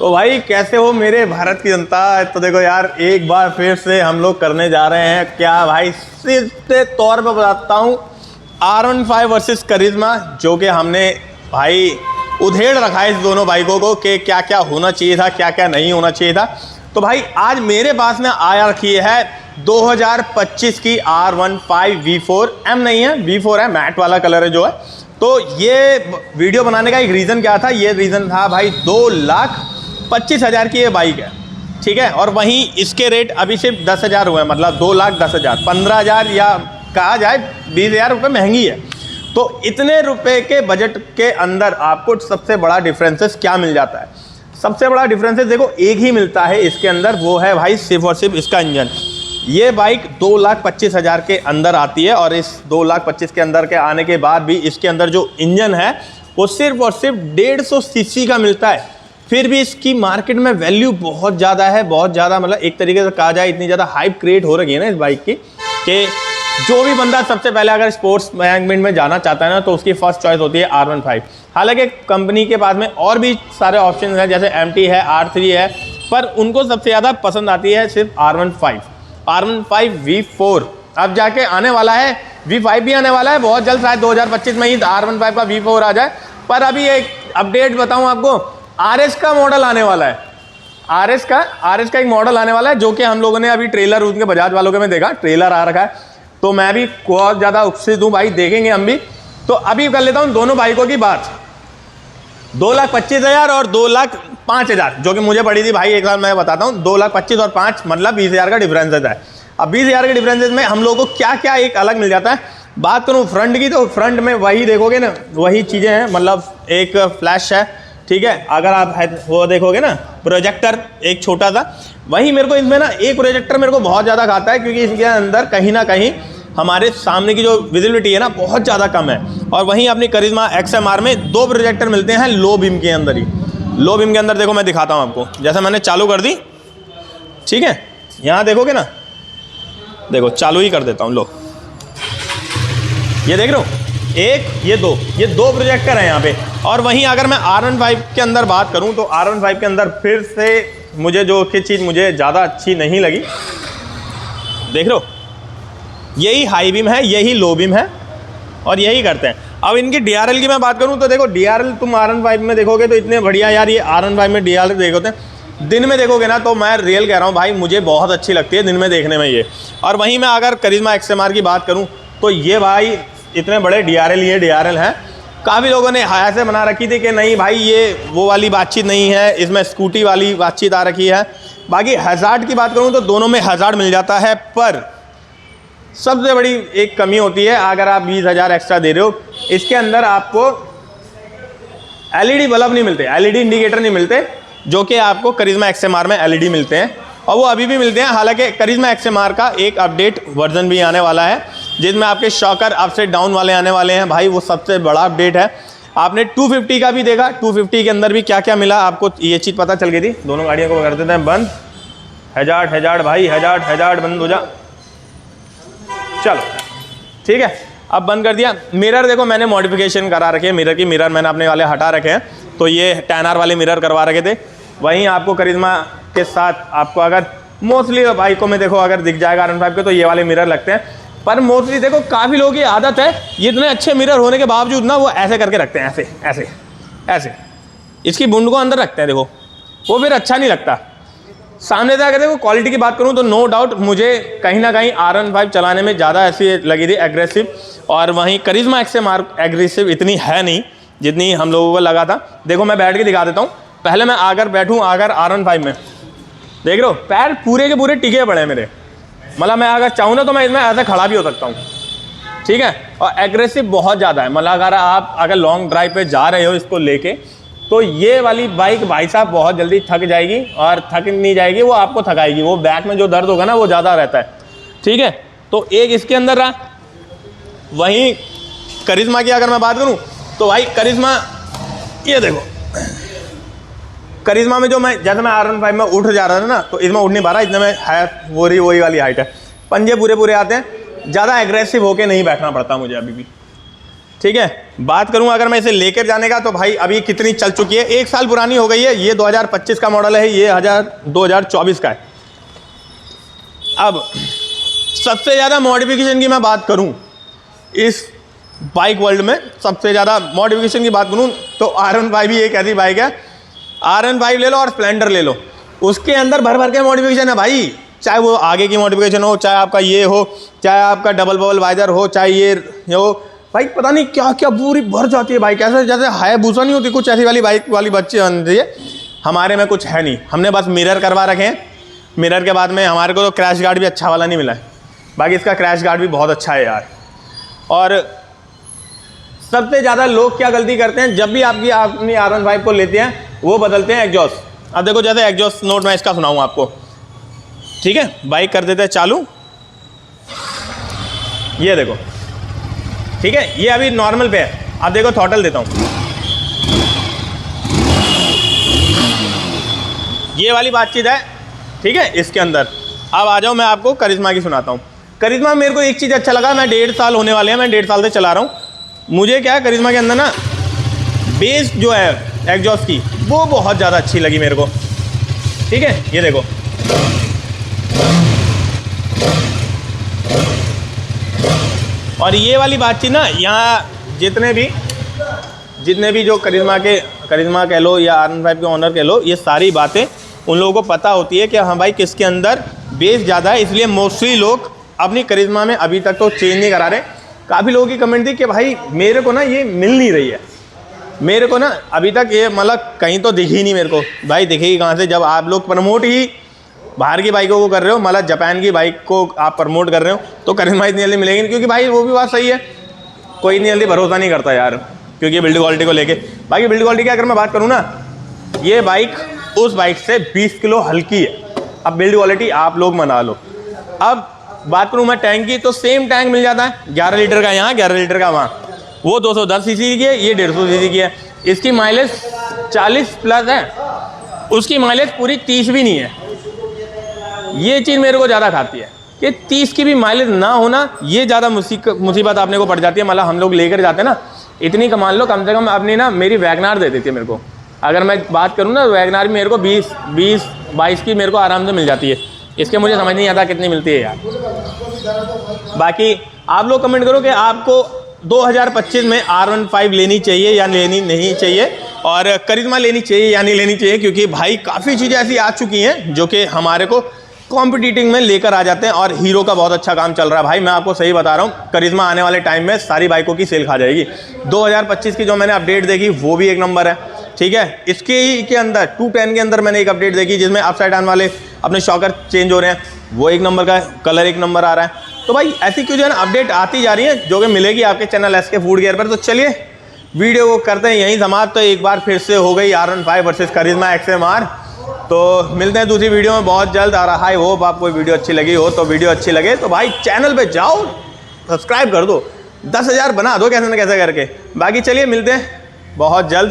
तो भाई कैसे हो मेरे भारत की जनता। तो देखो यार, एक बार फिर से हम लोग करने जा रहे हैं क्या भाई, सीधे तौर पे बताता हूँ R15 वर्सेस करिश्मा, जो कि हमने भाई उधेड़ रखा है इस दोनों बाइकों को कि क्या क्या होना चाहिए था, क्या क्या नहीं होना चाहिए था। तो भाई आज मेरे पास में आया रखी है 2025 की R15 V4 M नहीं है, V4 है, मैट वाला कलर है जो है। तो ये वीडियो बनाने का एक रीज़न क्या था, ये रीज़न था भाई 2,25,000 की ये बाइक है, ठीक है। और वहीं इसके रेट अभी सिर्फ 10,000 हुए हैं, मतलब 2,10,000, 15,000 या कहा जाए 20,000 रुपये महंगी है। तो इतने रुपए के बजट के अंदर आपको सबसे बड़ा डिफरेंसेस क्या मिल जाता है? सबसे बड़ा डिफरेंसेस देखो एक ही मिलता है इसके अंदर, वो है भाई सिर्फ और सिर्फ इसका इंजन। ये बाइक 2,25,000 के अंदर आती है और इस 2,25,000 के अंदर के आने के बाद भी इसके अंदर जो इंजन है वो सिर्फ और सिर्फ 150 सीसी का मिलता है। फिर भी इसकी मार्केट में वैल्यू बहुत ज़्यादा है, बहुत ज़्यादा, मतलब एक तरीके से कहा जाए इतनी ज़्यादा हाइप क्रिएट हो रही है ना इस बाइक की कि जो भी बंदा सबसे पहले अगर स्पोर्ट्स सेगमेंट में जाना चाहता है ना तो उसकी फर्स्ट चॉइस होती है R15। हालांकि कंपनी के पास में और भी सारे ऑप्शन हैं, जैसे MT है, R3 है, पर उनको सबसे ज़्यादा पसंद आती है सिर्फ R15 V4। अब जाके आने वाला है V5 भी आने वाला है बहुत जल्द, शायद 2025 में ही R15 का V4 आ जाए। पर अभी एक अपडेट बताऊं आपको, RS का मॉडल आने वाला है। RS का एक मॉडल आने वाला है, जो कि हम लोगों ने अभी ट्रेलर उनके बजाज वालों के में देखा, ट्रेलर आ रखा है। तो मैं भी बहुत ज़्यादा उत्साहित हूँ भाई, देखेंगे हम भी। तो अभी कर लेता हूँ दोनों बाइकों की बात, 2,25,000 और 2,05,000 जो कि मुझे पड़ी थी भाई। एक बार मैं बताता हूँ, 2,25,000 और 5 मतलब 20,000 का डिफरेंसेस है। अब 20,000 के डिफरेंसेस में हम लोगों को क्या क्या एक अलग मिल जाता है। बात करूँ फ्रंट की, तो फ्रंट में वही देखोगे ना, वही चीज़ें हैं, मतलब एक फ्लैश है, ठीक है। अगर आप वो देखोगे ना प्रोजेक्टर एक छोटा सा, वही मेरे को इसमें ना एक प्रोजेक्टर मेरे को बहुत ज़्यादा खाता है, क्योंकि इसके अंदर कहीं ना कहीं हमारे सामने की जो विजिबिलिटी है ना बहुत ज़्यादा कम है। और वहीं अपनी करिश्मा XMR में 2 प्रोजेक्टर मिलते हैं लो बीम के अंदर ही। लो बीम के अंदर देखो, मैं दिखाता हूँ आपको, जैसे मैंने चालू कर दी, ठीक है, यहाँ देखोगे ना, देखो चालू ही कर देता हूँ, लो ये देख रहे हो, एक ये दो प्रोजेक्टर हैं यहाँ पे। और वहीं अगर मैं R15 के अंदर बात करूँ तो R15 के अंदर फिर से मुझे जो चीज़ मुझे ज़्यादा अच्छी नहीं लगी, देख रहे हो, यही हाई बीम है, यही लो बीम है और यही करते हैं। अब इनकी DRL की मैं बात करूँ तो देखो DRL तुम R15 में देखोगे तो इतने बढ़िया यार, ये R15 में DRL देखोगे दिन में देखोगे ना, तो मैं रियल कह रहा हूँ भाई, मुझे बहुत अच्छी लगती है दिन में देखने में ये। और वहीं मैं अगर करिश्मा XMR की बात करूँ तो ये भाई इतने बड़े DRL हैं। काफ़ी लोगों ने ऐसे बना रखी थी कि नहीं भाई ये वो वाली बातचीत नहीं है, इसमें स्कूटी वाली बातचीत आ रखी है। बाकी हैज़ार्ड की बात करूं तो दोनों में हैज़ार्ड मिल जाता है, पर सबसे बड़ी एक कमी होती है, अगर आप 20,000 एक्स्ट्रा दे रहे हो, इसके अंदर आपको LED बल्ब नहीं मिलते, LED इंडिकेटर नहीं मिलते, जो कि आपको करिश्मा XMR में LED मिलते हैं और वो अभी भी मिलते हैं। हालांकि करिश्मा XMR का एक अपडेट वर्जन भी आने वाला है, जिसमें आपके शॉकर अपसाइड डाउन वाले आने वाले हैं भाई, वो सबसे बड़ा अपडेट है। आपने 250 का भी देखा, 250 के अंदर भी क्या क्या मिला आपको, ये चीज़ पता चल गई थी। दोनों गाड़ियों को कर देते हैं बंद, हैज़ार्ड भाई, हैज़ार्ड बंद हो जा, चलो ठीक है, अब बंद कर दिया। मिरर देखो मैंने मॉडिफिकेशन करा रखे हैं, मिरर मैंने अपने वाले हटा रखे हैं, तो ये 10R वाले मिरर करवा रखे थे। वहीं आपको करिश्मा के साथ आपको अगर मोस्टली बाइकों में देखो अगर दिख जाएगा R15 के, तो ये वाले मिरर लगते हैं। पर मोस्टली देखो काफ़ी लोगों की आदत है, ये इतने अच्छे मिरर होने के बावजूद ना वो ऐसे करके रखते हैं, ऐसे इसकी बुंड को अंदर रखते हैं, देखो वो फिर अच्छा नहीं लगता। सामने से अगर देखो क्वालिटी की बात करूँ तो नो डाउट मुझे कहीं ना कहीं R15 चलाने में ज़्यादा ऐसी लगी थी एग्रेसिव, और वहीं करिश्मा XMR एग्रेसिव इतनी है नहीं जितनी हम लोगों को लगा था। देखो मैं बैठ के दिखा देता हूँ, पहले मैं अगर बैठूँ अगर R15 में, देख रहे हो पैर पूरे के पूरे टिके पड़े हैं मेरे, मतलब मैं अगर चाहूँ ना तो मैं इसमें ऐसे खड़ा भी हो सकता हूँ, ठीक है। और एग्रेसिव बहुत ज़्यादा है, मतलब अगर आप लॉन्ग ड्राइव पे जा रहे हो इसको लेके, तो ये वाली बाइक भाई साहब बहुत जल्दी थक जाएगी, और थक नहीं जाएगी, वो आपको थकाएगी, वो बैक में जो दर्द होगा ना वो ज़्यादा रहता है, ठीक है। तो एक इसके अंदर रहा। वहीं करिश्मा की अगर मैं बात करूँ तो भाई करिश्मा, ये देखो करिश्मा में जो मैं जैसे मैं R15 में उठ जा रहा था ना, तो इसमें उठ नहीं पा रहा, इतने में है वही वाली हाइट है, पंजे पूरे आते हैं, ज़्यादा एग्रेसिव होके नहीं बैठना पड़ता मुझे अभी भी। ठीक है। बात करूँ अगर मैं इसे लेकर जाने का, तो भाई अभी कितनी चल चुकी है, 1 साल पुरानी हो गई है। ये 2025 का मॉडल है, ये 2024 का है। अब सबसे ज़्यादा मॉडिफिकेशन की मैं बात करूँ इस बाइक वर्ल्ड में, सबसे ज़्यादा मॉडिफिकेशन की बात करूँ तो R15 ही एक ऐसी बाइक है। R15 ले लो और स्प्लेंडर ले लो, उसके अंदर भर भर के मॉडिफिकेशन है भाई। चाहे वो आगे की मॉडिफिकेशन हो, चाहे आपका ये हो, चाहे आपका डबल बबल वाइजर हो, चाहे ये हो, भाई पता नहीं क्या क्या पूरी भर जाती है बाइक। ऐसे जैसे हायाबुसा नहीं होती, कुछ ऐसी वाली बाइक वाली बच्चे बनती है। हमारे में कुछ है नहीं, हमने बस मिरर करवा रखे हैं। मिरर के बाद में हमारे को तो क्रैश गार्ड भी अच्छा वाला नहीं मिला है, बाकी इसका क्रैश गार्ड भी बहुत अच्छा है यार। और सबसे ज़्यादा लोग क्या गलती करते हैं, जब भी अपनी R15 को लेते हैं वो बदलते हैं एग्जॉस्ट। अब देखो जैसे एग्जॉस्ट नोट मैं इसका सुनाऊँ आपको, ठीक है। बाइक कर देते हैं चालू, ये देखो, ठीक है। ये अभी नॉर्मल पे है, अब देखो थ्रॉटल देता हूँ, ये वाली बातचीत है, ठीक है। इसके अंदर अब आ जाओ, मैं आपको करिश्मा की सुनाता हूँ। करिश्मा मेरे को एक चीज़ अच्छा लगा, मैं 1.5 साल होने वाले हैं, मैं 1.5 साल से चला रहा हूँ। मुझे क्या है करिश्मा के अंदर ना बेस जो है एग्जॉस्ट की वो बहुत ज़्यादा अच्छी लगी मेरे को, ठीक है। ये देखो, और ये वाली बातचीत ना यहाँ जितने भी जो करिश्मा कह लो या R15 के ऑनर कह लो, ये सारी बातें उन लोगों को पता होती है कि हाँ भाई किसके अंदर बेस ज़्यादा है। इसलिए मोस्टली लोग अपनी करिश्मा में अभी तक तो चेंज नहीं करा रहे। काफ़ी लोगों की कमेंट थी कि भाई मेरे को ना ये मिल नहीं रही है, मेरे को ना अभी तक ये मतलब कहीं तो दिखी नहीं मेरे को। भाई दिखेगी कहाँ से, जब आप लोग प्रमोट ही बाहर की बाइकों को कर रहे हो, मतलब जापान की बाइक को आप प्रमोट कर रहे हो, तो करिश्मा इतनी जल्दी मिलेगी नहीं। क्योंकि भाई वो भी बात सही है, कोई इतनी जल्दी भरोसा नहीं करता यार, क्योंकि बिल्ड क्वालिटी को लेके। बाकी बिल्ड क्वालिटी की अगर मैं बात करूँ ना, ये बाइक उस बाइक से 20 किलो हल्की है। अब बिल्ड क्वालिटी आप लोग मना लो। अब बात करूँ मैं टैंक की, तो सेम टैंक मिल जाता है, 11 लीटर का यहाँ, 11 लीटर का वहाँ। वो 210 सीसी की है, ये 150 सीसी की है। इसकी माइलेज 40 प्लस है, उसकी माइलेज पूरी 30 भी नहीं है। ये चीज़ मेरे को ज़्यादा खाती है कि 30 की भी माइलेज ना होना, ये ज़्यादा मुसीबत आपने को पड़ जाती है। मतलब हम लोग लेकर जाते हैं ना, इतनी कमा लो, कम से कम अपनी ना मेरी वैगनार दे देती है मेरे को। अगर मैं बात करूँ ना, वैगनार मेरे को 20-22 की मेरे को आराम से मिल जाती है। इसके मुझे समझ नहीं आता कितनी मिलती है यार। बाकी आप लोग कमेंट करो कि आपको 2025 में R15 लेनी चाहिए या लेनी नहीं चाहिए, और करिश्मा लेनी चाहिए या नहीं लेनी चाहिए। क्योंकि भाई काफ़ी चीज़ें ऐसी आ चुकी हैं जो कि हमारे को कॉम्पिटिटिंग में लेकर आ जाते हैं, और हीरो का बहुत अच्छा काम चल रहा है भाई। मैं आपको सही बता रहा हूँ, करिश्मा आने वाले टाइम में सारी बाइकों की सेल खा जाएगी। 2025 की जो मैंने अपडेट देखी वो भी एक नंबर है, ठीक है। इसके ही के अंदर 210 के अंदर मैंने एक अपडेट देखी जिसमें अपसाइड डाउन वाले अपने शॉकर चेंज हो रहे हैं, वो एक नंबर का है, कलर एक नंबर आ रहा है। तो भाई ऐसी क्यों जो है ना अपडेट आती जा रही है, जो कि मिलेगी आपके चैनल SK फूड गियर पर। तो चलिए वीडियो को करते हैं यहीं समाप्त। तो एक बार फिर से हो गई R15 वर्सेस करिश्मा XMR। तो मिलते हैं दूसरी वीडियो में बहुत जल्द। और आई होप आपको वीडियो अच्छी लगी हो। तो वीडियो अच्छी लगे तो भाई चैनल पे जाओ, सब्सक्राइब कर दो, 10,000 बना दो कैसे न कैसे करके। बाकी चलिए मिलते हैं बहुत जल्द।